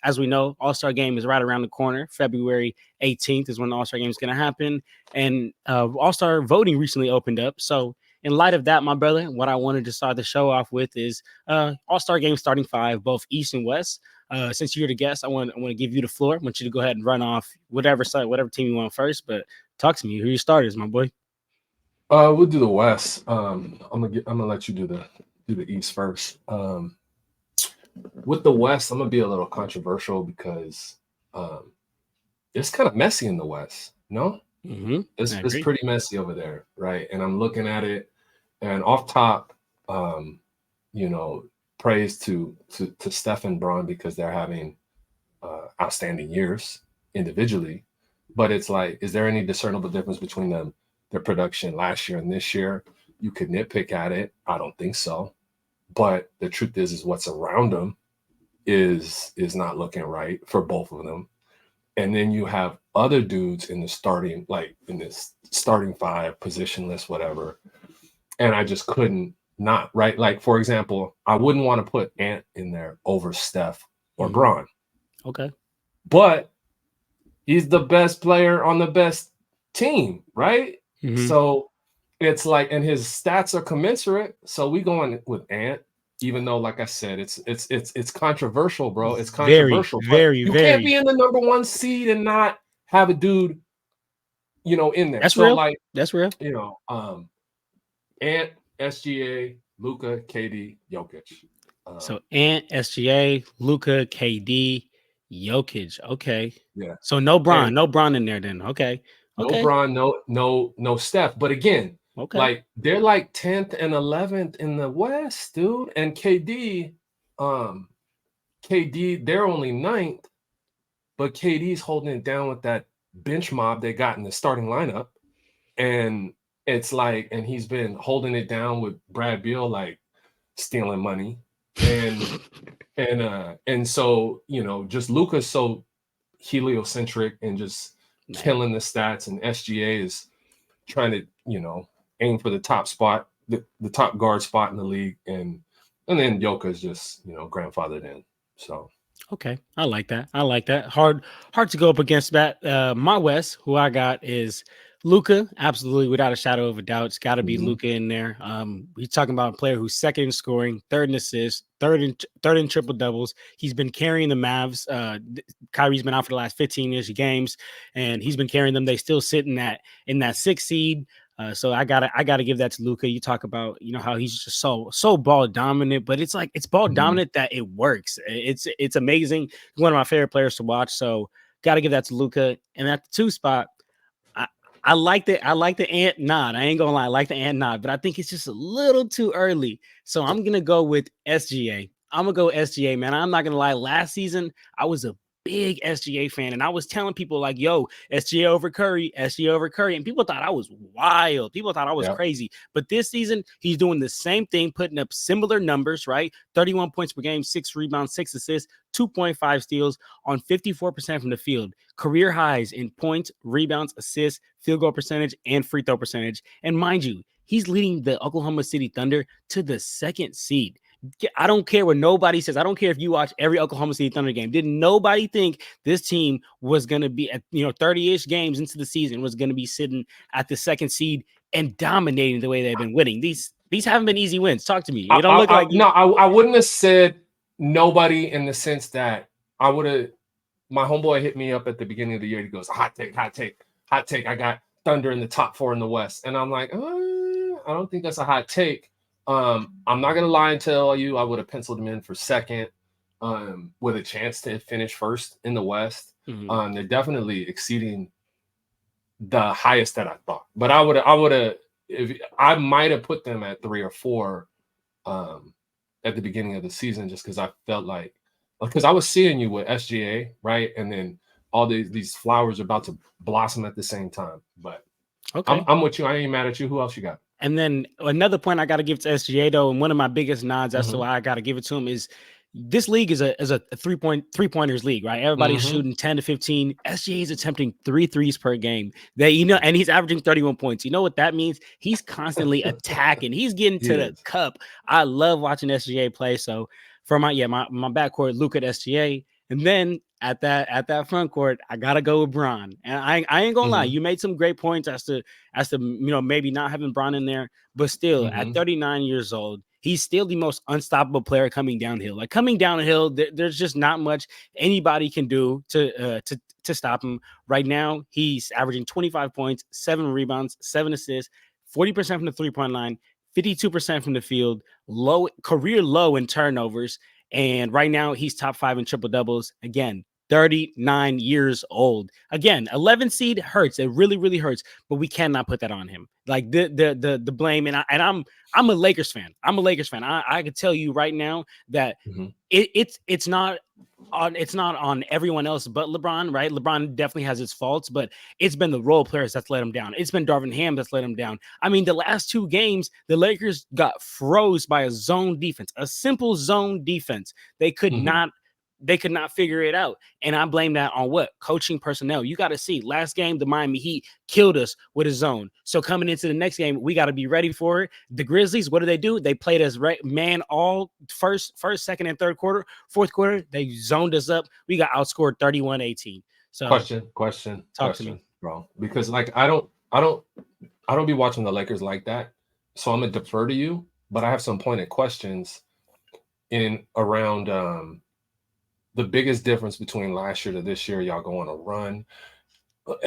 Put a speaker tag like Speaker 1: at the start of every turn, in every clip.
Speaker 1: as we know, All-Star Game is right around the corner. February 18th is when the All-Star Game is going to happen. And All-Star voting recently opened up. So in light of that, my brother, what I wanted to start the show off with is All-Star Game starting five, both East and West. Since you're the guest, I want to give you the floor. I want you to go ahead and run off whatever side, whatever team you want first. But talk to me. Who are your starters, my boy?
Speaker 2: We'll do the West. I'm gonna let you do the East first. With the West, I'm gonna be a little controversial because it's kind of messy in the West. No, it's pretty messy over there, right? And I'm looking at it, and off top, praise to Steph and Braun because they're having outstanding years individually. But it's like, is there any discernible difference between them, their production last year and this year? You could nitpick at it. I don't think so. But the truth is what's around them is not looking right for both of them. And then you have other dudes in the starting, like in this starting five, positionless, whatever. And I just couldn't not, right? Like, for example, I wouldn't want to put Ant in there over Steph or Braun.
Speaker 1: Okay.
Speaker 2: But he's the best player on the best team, right? So it's like, and his stats are commensurate. So we going with Ant, even though, like I said, it's controversial, bro. It's controversial.
Speaker 1: Very.
Speaker 2: Can't be in the number one seed and not have a dude, in there.
Speaker 1: That's
Speaker 2: so
Speaker 1: real.
Speaker 2: Like,
Speaker 1: that's real.
Speaker 2: Ant, SGA, Luka, KD, Jokic.
Speaker 1: So Ant, SGA, Luka, KD, Jokic. Okay.
Speaker 2: Yeah.
Speaker 1: So no Bron in there then. Okay.
Speaker 2: No Bron, no Steph. But again, like they're like 10th and 11th in the West, dude. And KD, they're only 9th, but KD's holding it down with that bench mob they got in the starting lineup. And it's like, and he's been holding it down with Brad Beal, like stealing money. And so, just Luka's so heliocentric and just killing the stats, and SGA is trying to, aim for the top spot, the top guard spot in the league, and then Jokic just, grandfathered in. So
Speaker 1: okay, I like that. Hard to go up against that. My West, who I got is Luka, absolutely, without a shadow of a doubt. It's got to be Luka in there. We're talking about a player who's second in scoring, third in assists, third in triple doubles. He's been carrying the Mavs. Kyrie's been out for the last 15-ish games, and he's been carrying them. They still sit in that 6th seed. So I gotta give that to Luka. You talk about how he's just so ball dominant, but it's like it's ball dominant that it works. It's amazing. He's one of my favorite players to watch. So gotta give that to Luka. And at the 2 spot, I like the Ant nod. I ain't gonna lie, I like the Ant nod, but I think it's just a little too early. So I'm gonna go with SGA. I'm gonna go SGA, man. I'm not gonna lie. Last season, I was a big SGA fan, and I was telling people like, "Yo, SGA over Curry, and people thought I was wild. People thought I was crazy. But this season, he's doing the same thing, putting up similar numbers, right? 31 points per game, 6 rebounds, 6 assists, 2.5 steals on 54% from the field. Career highs in points, rebounds, assists, field goal percentage, and free throw percentage. And mind you, he's leading the Oklahoma City Thunder to the 2nd seed. I don't care what nobody says. I don't care if you watch every Oklahoma City Thunder game. Did nobody think this team was going to be at 30-ish games into the season was going to be sitting at the 2nd seed and dominating the way they've been winning? These haven't been easy wins. Talk to me. It don't look like
Speaker 2: I wouldn't have said nobody in the sense that I would have. My homeboy hit me up at the beginning of the year. He goes, hot take. I got Thunder in the top 4 in the West, and I'm like, I don't think that's a hot take. I'm not gonna lie and tell you I would have penciled them in for 2nd, with a chance to finish 1st in the West. They're definitely exceeding the highest that I thought, but I might have put them at 3 or 4 at the beginning of the season, just because I felt like, because I was seeing you with SGA, right, and then all these flowers are about to blossom at the same time. But I'm with you. I ain't mad at you. Who else you got?
Speaker 1: And then another point I got to give to SGA, though, and one of my biggest nods as to why I got to give it to him is this league is a three-pointers league, right? Everybody's shooting 10 to 15. SGA is attempting 3 threes per game. And he's averaging 31 points. You know what that means? He's constantly attacking. He's getting to the cup. I love watching SGA play. So for my backcourt, Luka at SGA. And then at that front court, I gotta go with Bron. And I ain't gonna lie,
Speaker 2: Mhm.
Speaker 1: you made some great points as to maybe not having Bron in there, but still at
Speaker 2: Mhm.
Speaker 1: 39 years old, he's still the most unstoppable player coming downhill. Like coming downhill, there's just not much anybody can do to stop him. Right now, he's averaging 25 points, 7 rebounds, 7 assists, 40% from the 3-point line, 52% from the field, career low in turnovers. And right now, he's top 5 in triple doubles. Again, 39 years old. Again, 11 seed hurts. It really, really hurts. But we cannot put that on him. Like the blame. I'm a Lakers fan. I'm a Lakers fan. I can tell you right now that
Speaker 2: Mhm.
Speaker 1: it's not on everyone else but LeBron, right? LeBron definitely has his faults, but it's been the role players that's let him down. It's been Darvin Ham that's let him down. I mean, the last 2 games, the Lakers got froze by a zone defense, a simple zone defense. They could
Speaker 2: Mhm.
Speaker 1: not they could not figure it out. And I blame that on what? Coaching personnel. You got to see last game, the Miami Heat killed us with a zone. So coming into the next game, we got to be ready for it. The Grizzlies, what do? They played as man all first, second, and third quarter. Fourth quarter, they zoned us up. We got outscored 31-18. So talk to me.
Speaker 2: Question, bro. Because like I don't be watching the Lakers like that. So I'm gonna defer to you, but I have some pointed questions in around the biggest difference between last year to this year. Y'all go on a run.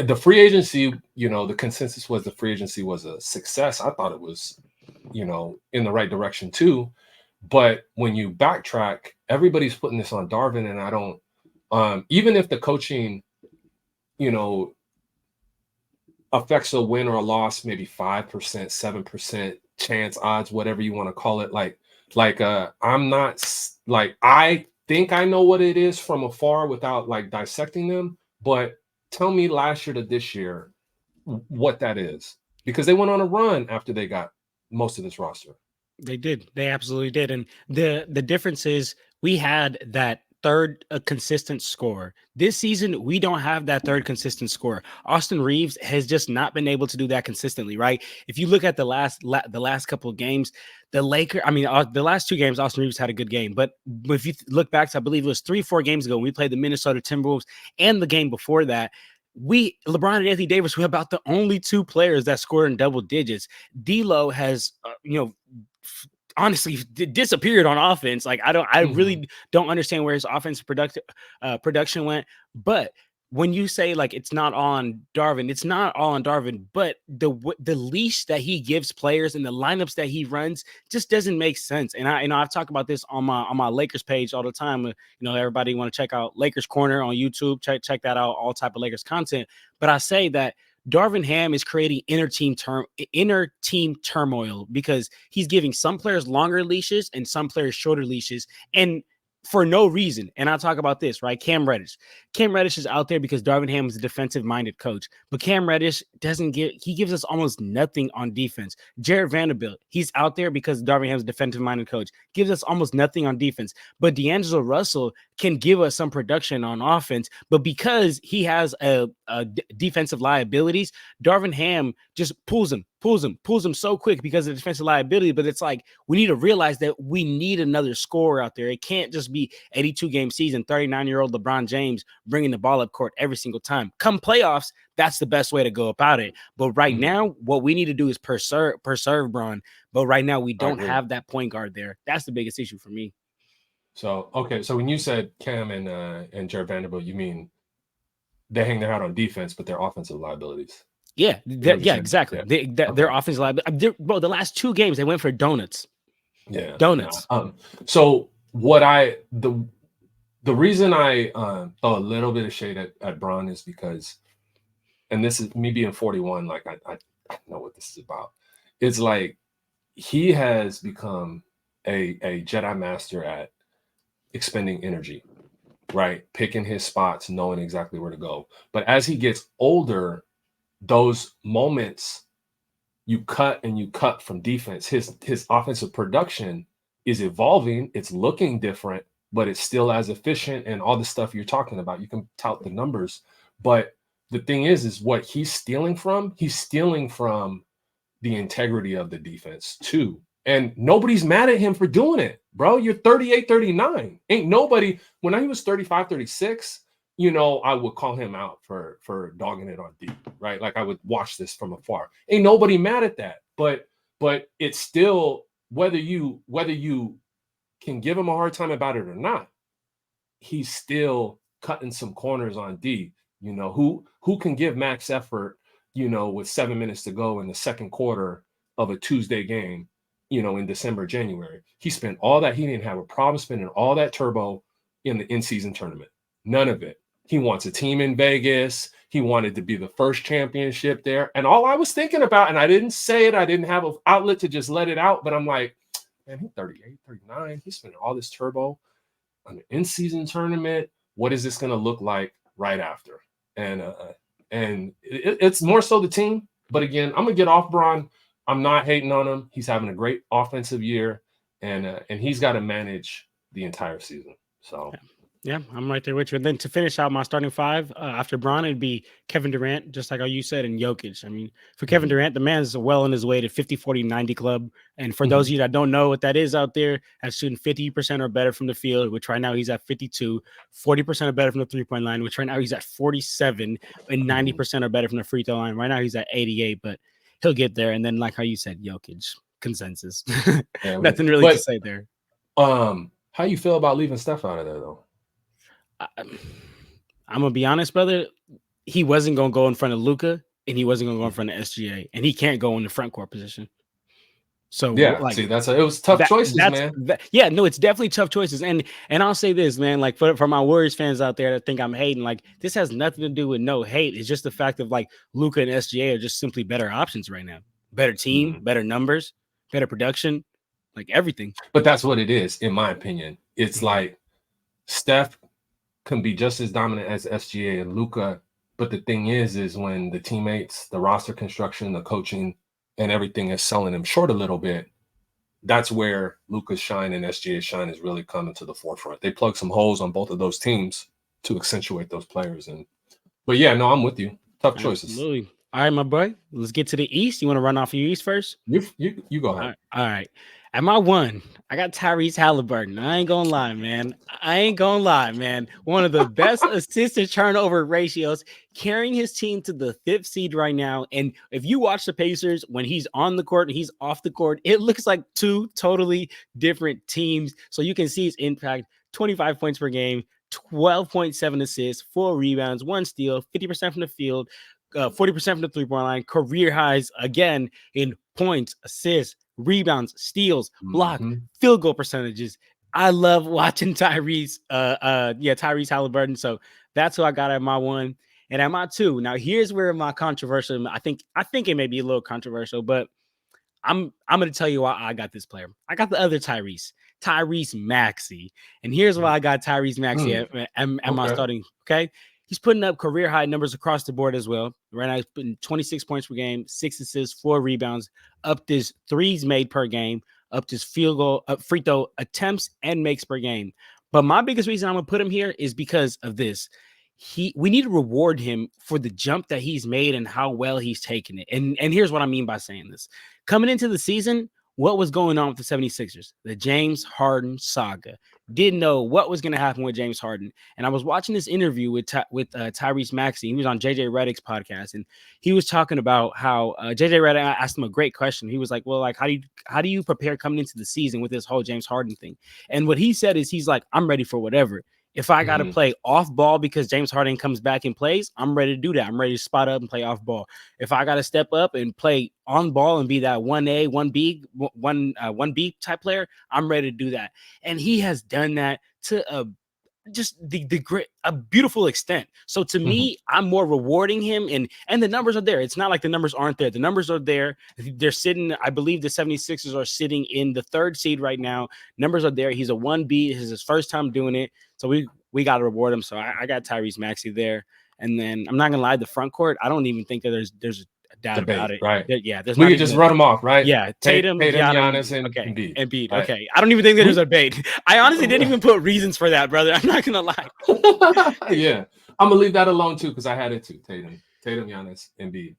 Speaker 2: The free agency, the consensus was the free agency was a success. I thought it was, in the right direction too. But when you backtrack, everybody's putting this on Darvin, and I don't. Even if the coaching, you know, affects a win or a loss, maybe 5%, 7% chance, odds, whatever you want to call it. I'm not like I think I know what it is from afar without like dissecting them, but tell me last year to this year what that is because they went on a run after they got most of this roster.
Speaker 1: They did. They absolutely did. And the difference is we had that third consistent score. This season, we don't have that third consistent score. Austin Reeves has just not been able to do that consistently, right? If you look at the last couple of games, the last 2 games, Austin Reeves had a good game. But if you look back to, I believe it was 3-4 games ago, when we played the Minnesota Timberwolves and the game before that, LeBron and Anthony Davis were about the only 2 players that scored in double digits. D'Lo has, honestly disappeared on offense. Like I
Speaker 2: Mhm.
Speaker 1: really don't understand where his offensive production went. But when you say like it's not on Darvin, it's not all on Darvin. But the leash that he gives players and the lineups that he runs just doesn't make sense. And I've talked about this on my Lakers page all the time. Everybody want to check out Lakers Corner on YouTube. Check that out. All type of Lakers content. But I say that Darvin Ham is creating inner team turmoil because he's giving some players longer leashes and some players shorter leashes, and for no reason. And I'll talk about this, right? Cam Reddish. Cam Reddish is out there because Darvin Ham is a defensive-minded coach, but Cam Reddish he gives us almost nothing on defense. Jared Vanderbilt, he's out there because Darvin Ham is a defensive-minded coach, gives us almost nothing on defense. But D'Angelo Russell can give us some production on offense, but because he has defensive liabilities, Darvin Ham just pulls him so quick because of defensive liability. But it's like we need to realize that we need another scorer out there. It can't just be 82-game season, 39-year-old LeBron James bringing the ball up court every single time. Come playoffs, that's the best way to go about it. But right
Speaker 2: Mhm.
Speaker 1: now, what we need to do is preserve Bron. But right now, we
Speaker 2: I
Speaker 1: don't
Speaker 2: agree.
Speaker 1: have that point guard there. That's the biggest issue for me.
Speaker 2: So okay, so when you said Cam and Jared Vanderbilt, you mean they hang their hat on defense, but they're offensive liabilities.
Speaker 1: Yeah,
Speaker 2: Is that what you're
Speaker 1: yeah,
Speaker 2: saying?
Speaker 1: exactly.
Speaker 2: Yeah.
Speaker 1: Their
Speaker 2: Okay.
Speaker 1: offensive line, bro. The last 2 games, they went for donuts.
Speaker 2: Yeah. Nah.
Speaker 1: Donuts.
Speaker 2: So what the reason I throw a little bit of shade at Braun is because, and this is me being 41, like I know what this is about. It's like he has become a Jedi master at expending energy, right? Picking his spots, knowing exactly where to go. But as he gets older, those moments you cut from defense. His offensive production is evolving. It's looking different, but it's still as efficient and all the stuff you're talking about. You can tout the numbers, but the thing is what he's stealing from. He's stealing from the integrity of the defense too. And nobody's mad at him for doing it, bro. You're 38, 39. Ain't nobody. When I was 35, 36, I would call him out for dogging it on D, right? Like I would watch this from afar. Ain't nobody mad at that. But it's still whether you can give him a hard time about it or not, he's still cutting some corners on D. Who can give max effort, with 7 minutes to go in the second quarter of a Tuesday game, in December, January. He spent all that. He didn't have a problem spending all that turbo in the in-season tournament. None of it. He wants a team in Vegas. He wanted to be the first championship there. And all I was thinking about, and I didn't say it, I didn't have an outlet to just let it out, but I'm like, man, he's 38, 39. He's spending all this turbo on the in-season tournament. What is this going to look like right after? And it's more so the team. But again, I'm going to get off Bron. I'm not hating on him. He's having a great offensive year, and he's got to manage the entire season. So,
Speaker 1: yeah, I'm right there with you. And then to finish out my starting five after Bron, it'd be Kevin Durant, just like how you said, and Jokic. I mean, for Kevin Durant, the man's well on his way to 50, 40, 90 club. And for those of you that don't know what that is out there, that's shooting 50% or better from the field, which right now he's at 52, 40% or better from the three-point line, which right now he's at 47, and 90% or better from the free throw line. Right now he's at 88, but he'll get there. And then, like how you said, Jokic, consensus.
Speaker 2: Yeah,
Speaker 1: Nothing really to say there.
Speaker 2: How you feel about leaving Steph out of there, though?
Speaker 1: I'm going to be honest, brother. He wasn't going to go in front of Luka, and he wasn't going to go in front of SGA, and he can't go in the front court position. So
Speaker 2: yeah, see, it was tough choices, man.
Speaker 1: It's definitely tough choices. And I'll say this, man, like for my Warriors fans out there that think I'm hating, like this has nothing to do with no hate. It's just the fact of like Luka and SGA are just simply better options right now. Better team, better numbers, better production, like everything.
Speaker 2: But that's what it is, in my opinion. It's like Steph can be just as dominant as SGA and Luka. But the thing is when the teammates, the roster construction, the coaching, and everything is selling him short a little bit, that's where Luka's shine and SGA's shine is really coming to the forefront. They plug some holes on both of those teams to accentuate those players. But yeah, no, I'm with you. Tough choices.
Speaker 1: Absolutely. All right, my boy. Let's get to the East. You want to run off your East first?
Speaker 2: You go ahead.
Speaker 1: All right. At my one, I got Tyrese Halliburton. I ain't gonna lie, man. One of the best assist to turnover ratios, carrying his team to the 5th seed right now. And if you watch the Pacers, when he's on the court and he's off the court, it looks like two totally different teams. So you can see his impact: 25 points per game, 12.7 assists, 4 rebounds, 1 steal, 50% from the field, 40% from the three-point line, career highs again in points, assists, rebounds, steals, block, field goal percentages. I love watching Tyrese Halliburton. So that's who I got at my one. And at my two, now here's where my controversial, I think it may be a little controversial, but I'm going to tell you why I got this player. I got the other Tyrese Maxey. And here's why I got Tyrese Maxey at my starting. Okay. He's putting up career high numbers across the board as well. Right now, he's putting 26 points per game, 6 assists, 4 rebounds, up his threes made per game, up his field goal, free throw attempts and makes per game. But my biggest reason I'm going to put him here is because of this. We need to reward him for the jump that he's made and how well he's taken it. And here's what I mean by saying this. Coming into the season, what was going on with the 76ers? The James Harden saga. Didn't know what was going to happen with James Harden. And I was watching this interview with Tyrese Maxey. He was on JJ Redick's podcast, and he was talking about how JJ Redick asked him a great question. He was like, well, like, how do you prepare coming into the season with this whole James Harden thing? And what he said is he's like, I'm ready for whatever. If I got to play off ball because James Harden comes back and plays, I'm ready to do that. I'm ready to spot up and play off ball. If I got to step up and play on ball and be that 1A, 1B, 1B type player, I'm ready to do that. And he has done that to just the great, a beautiful extent. So to me, I'm more rewarding him, and the numbers are there. It's not like the numbers aren't there. The numbers are there. They're sitting, I believe the 76ers are sitting in the 3rd seed right now. Numbers are there. He's a 1B. This is his first time doing it. So we got to reward him. So I got Tyrese Maxey there. And then I'm not gonna lie, the front court, I don't even think that there's a doubt
Speaker 2: debate,
Speaker 1: about it.
Speaker 2: Right.
Speaker 1: Yeah.
Speaker 2: We could just run them off, right?
Speaker 1: Yeah. Tatum,
Speaker 2: Giannis, and
Speaker 1: okay.
Speaker 2: Embiid.
Speaker 1: Embiid.
Speaker 2: Right.
Speaker 1: Okay. I don't even think that there's a debate. I honestly didn't even put reasons for that, brother. I'm not gonna lie.
Speaker 2: Yeah. I'm gonna leave that alone too, because I had it too. Tatum, Giannis, Embiid.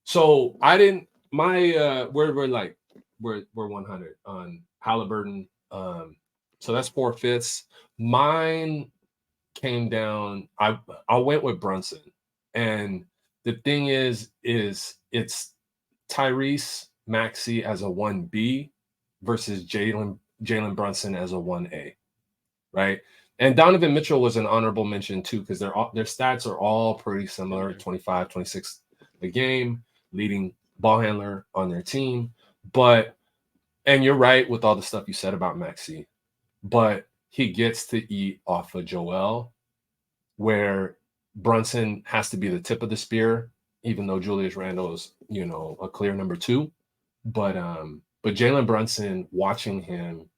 Speaker 2: So I didn't we're like we're 100 on Halliburton. So that's 4/5. Mine came down. I went with Brunson, and the thing is it's Tyrese Maxey as a 1B versus Jalen Brunson as a 1A, right? And Donovan Mitchell was an honorable mention too, because their stats are all pretty similar, 25, 26 a game, leading ball handler on their team. But and you're right with all the stuff you said about Maxey, but he gets to eat off of Joel, where Brunson has to be the tip of the spear, even though Julius Randle is, a clear number two. But Jalen Brunson, watching him,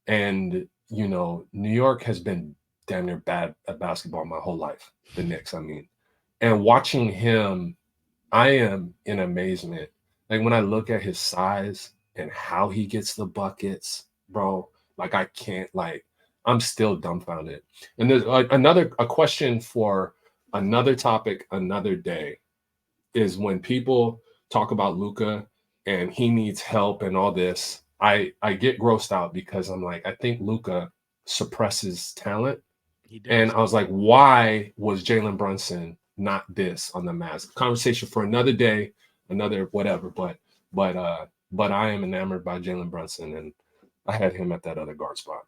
Speaker 2: and New York has been damn near bad at basketball my whole life. The Knicks, I mean, and watching him, I am in amazement. Like when I look at his size and how he gets the buckets, bro. Like I can't. Like I'm still dumbfounded. And there's a question for another topic, another day, is when people talk about Luca and he needs help and all this. I get grossed out because I'm like, I think Luca suppresses talent.
Speaker 1: He
Speaker 2: And
Speaker 1: does.
Speaker 2: I was like, why was Jalen Brunson not this on the Mavs? Conversation for another day, another whatever. But I am enamored by Jalen Brunson, and I had him at that other guard spot.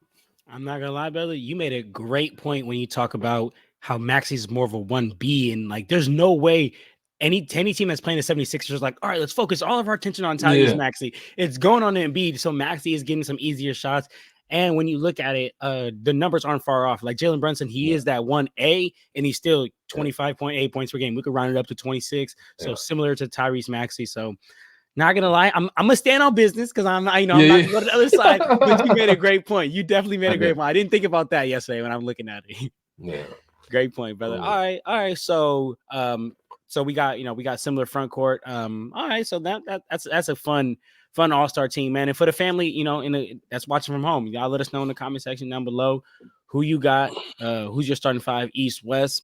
Speaker 1: I'm not gonna lie, brother. You made a great point when you talk about how Maxey's more of a 1B, and like there's no way any team that's playing the 76ers is like, all right, let's focus all of our attention on Tyrese
Speaker 2: Yeah,
Speaker 1: Maxey. It's going on to Embiid, so Maxey is getting some easier shots. And when you look at it, the numbers aren't far off. Like Jalen Brunson, he
Speaker 2: yeah,
Speaker 1: is that 1A, and he's still
Speaker 2: yeah,
Speaker 1: 25.8 points per game. We could round it up to 26. So
Speaker 2: yeah,
Speaker 1: similar to Tyrese Maxey. So not gonna lie, I'm gonna stand on business because I'm not
Speaker 2: yeah,
Speaker 1: gonna go to the other side. But you made a
Speaker 2: yeah.
Speaker 1: great point. You definitely made
Speaker 2: I
Speaker 1: a great
Speaker 2: did.
Speaker 1: point. I didn't think about that yesterday when I'm looking at it.
Speaker 2: Yeah.
Speaker 1: Great point, brother.
Speaker 2: Oh,
Speaker 1: All
Speaker 2: yeah.
Speaker 1: right, all right. So we got we got similar front court. All right. So that's a fun all star team, man. And for the family, that's watching from home, y'all let us know in the comment section down below who you got. Who's your starting five, East, West.